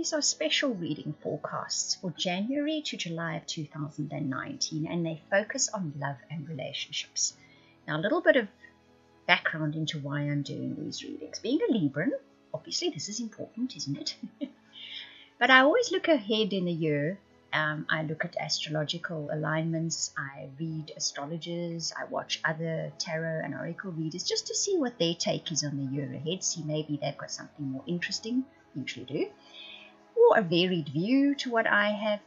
these are special reading forecasts for January to July of 2019, and they focus on love and relationships. Now, a little bit of background into why I'm doing these readings. Being a Libran, obviously this is important, isn't it? But I always look ahead in the year. I look at astrological alignments, I read astrologers, I watch other tarot and oracle readers just to see what their take is on the year ahead, see maybe they've got something more interesting, usually do, or a varied view to what I have,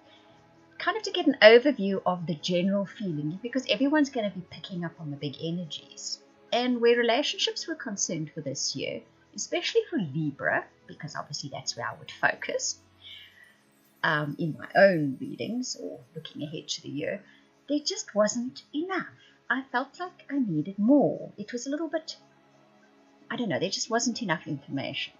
kind of to get an overview of the general feeling, because everyone's going to be picking up on the big energies. And where relationships were concerned for this year, especially for Libra, because obviously that's where I would focus, in my own readings or looking ahead to the year, there just wasn't enough. I felt like I needed more. It was a little bit, I don't know, there just wasn't enough information.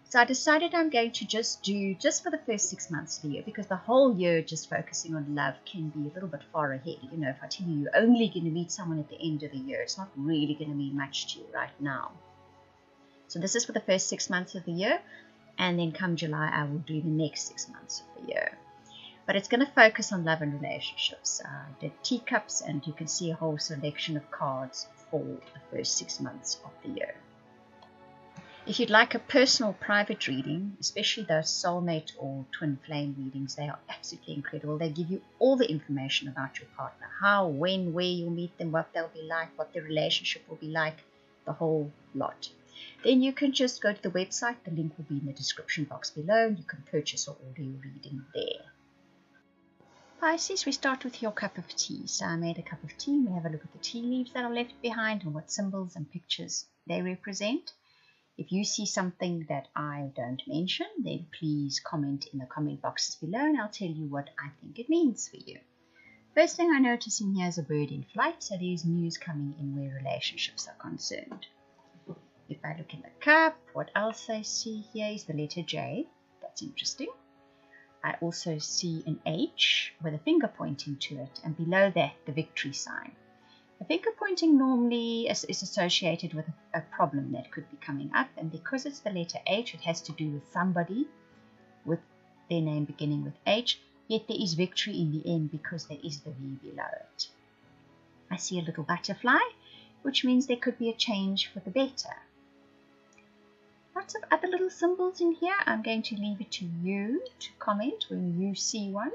So I decided I'm going to just for the first 6 months of the year, because the whole year just focusing on love can be a little bit far ahead. You know, if I tell you you're only going to meet someone at the end of the year, it's not really going to mean much to you right now. So this is for the first 6 months of the year. And then come July, I will do the next 6 months of the year. But it's going to focus on love and relationships. The teacups, and you can see a whole selection of cards for the first 6 months of the year. If you'd like a personal private reading, especially those soulmate or twin flame readings, they are absolutely incredible. They give you all the information about your partner, how, when, where you'll meet them, what they'll be like, what the relationship will be like, the whole lot. Then you can just go to the website. The link will be in the description box below. You can purchase or order your reading there. Pisces, we start with your cup of tea. So I made a cup of tea. We have a look at the tea leaves that are left behind and what symbols and pictures they represent. If you see something that I don't mention, then please comment in the comment boxes below and I'll tell you what I think it means for you. First thing I notice in here is a bird in flight. So there's news coming in where relationships are concerned. If I look in the cup, what else I see here is the letter J. That's interesting. I also see an H with a finger pointing to it, and below that, the victory sign. The finger pointing normally is associated with a problem that could be coming up, and because it's the letter H, it has to do with somebody with their name beginning with H, yet there is victory in the end because there is the V below it. I see a little butterfly, which means there could be a change for the better. Lots of other little symbols in here. I'm going to leave it to you to comment when you see one,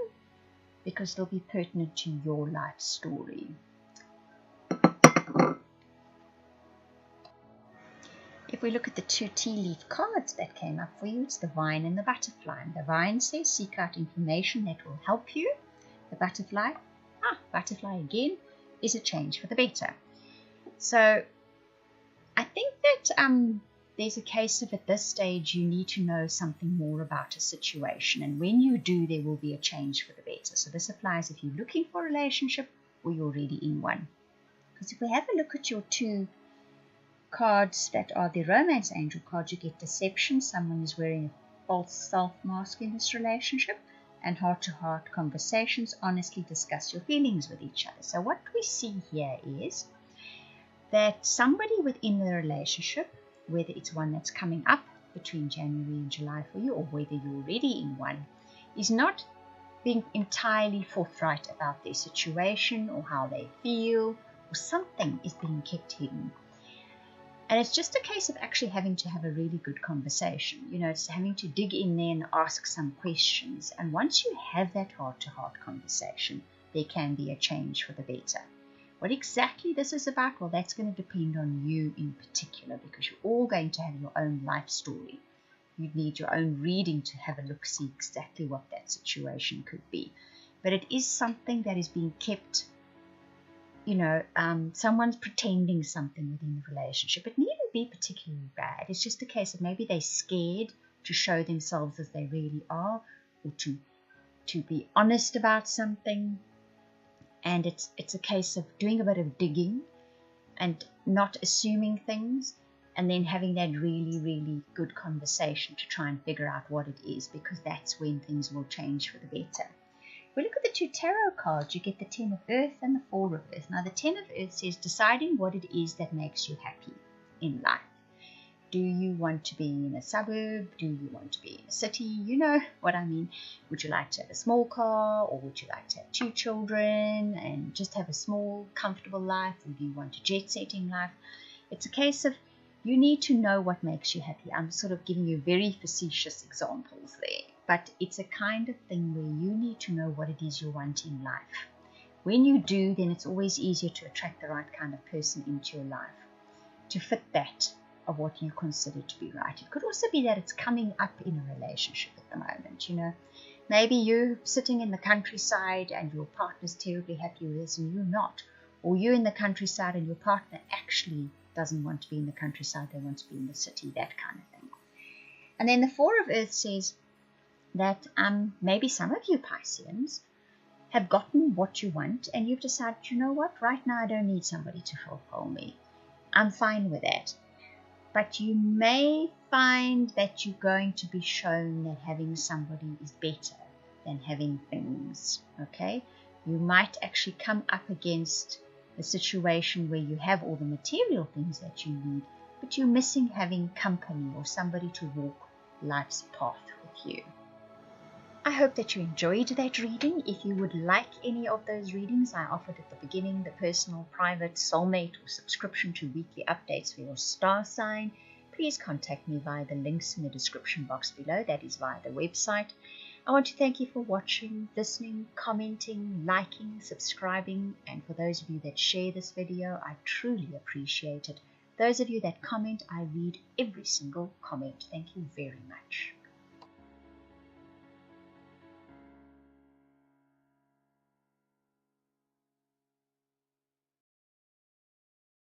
because they'll be pertinent to your life story. If we look at the 2 tea leaf cards that came up for you, it's the vine and the butterfly. And the vine says seek out information that will help you. The butterfly again, is a change for the better. So I think that there's a case of at this stage you need to know something more about a situation, and when you do, there will be a change for the better. So this applies if you're looking for a relationship or you're already in one. Because if we have a look at your 2 cards that are the romance angel cards, you get deception, someone is wearing a false self mask in this relationship, and heart-to-heart conversations, honestly discuss your feelings with each other. So what we see here is that somebody within the relationship, whether it's one that's coming up between January and July for you, or whether you're already in one, is not being entirely forthright about their situation or how they feel, or something is being kept hidden. And it's just a case of actually having to have a really good conversation. You know, it's having to dig in there and ask some questions. And once you have that heart-to-heart conversation, there can be a change for the better. What exactly this is about, well, that's going to depend on you in particular, because you're all going to have your own life story. You'd need your own reading to have a look, see exactly what that situation could be. But it is something that is being kept, you know, someone's pretending something within the relationship. It needn't be particularly bad. It's just a case of maybe they're scared to show themselves as they really are, or to be honest about something. And it's a case of doing a bit of digging and not assuming things, and then having that really, really good conversation to try and figure out what it is, because that's when things will change for the better. If we look at the 2 tarot cards, you get the 10 of Earth and the 4 of Earth. Now, the 10 of Earth says deciding what it is that makes you happy in life. Do you want to be in a suburb? Do you want to be in a city? You know what I mean. Would you like to have a small car, or would you like to have 2 children and just have a small, comfortable life? Or do you want a jet-setting life? It's a case of you need to know what makes you happy. I'm sort of giving you very facetious examples there, but it's a kind of thing where you need to know what it is you want in life. When you do, then it's always easier to attract the right kind of person into your life to fit that of what you consider to be right. It could also be that it's coming up in a relationship at the moment, you know. Maybe you're sitting in the countryside and your partner's terribly happy with this and you're not. Or you're in the countryside and your partner actually doesn't want to be in the countryside, they want to be in the city, that kind of thing. And then the Four of Earth says that maybe some of you Pisceans have gotten what you want and you've decided, you know what, right now I don't need somebody to fulfill me. I'm fine with that. But you may find that you're going to be shown that having somebody is better than having things, okay? You might actually come up against a situation where you have all the material things that you need, but you're missing having company or somebody to walk life's path with you. I hope that you enjoyed that reading. If you would like any of those readings I offered at the beginning, the personal, private, soulmate, or subscription to weekly updates for your star sign, please contact me via the links in the description box below. That is via the website. I want to thank you for watching, listening, commenting, liking, subscribing, and for those of you that share this video, I truly appreciate it. Those of you that comment, I read every single comment. Thank you very much.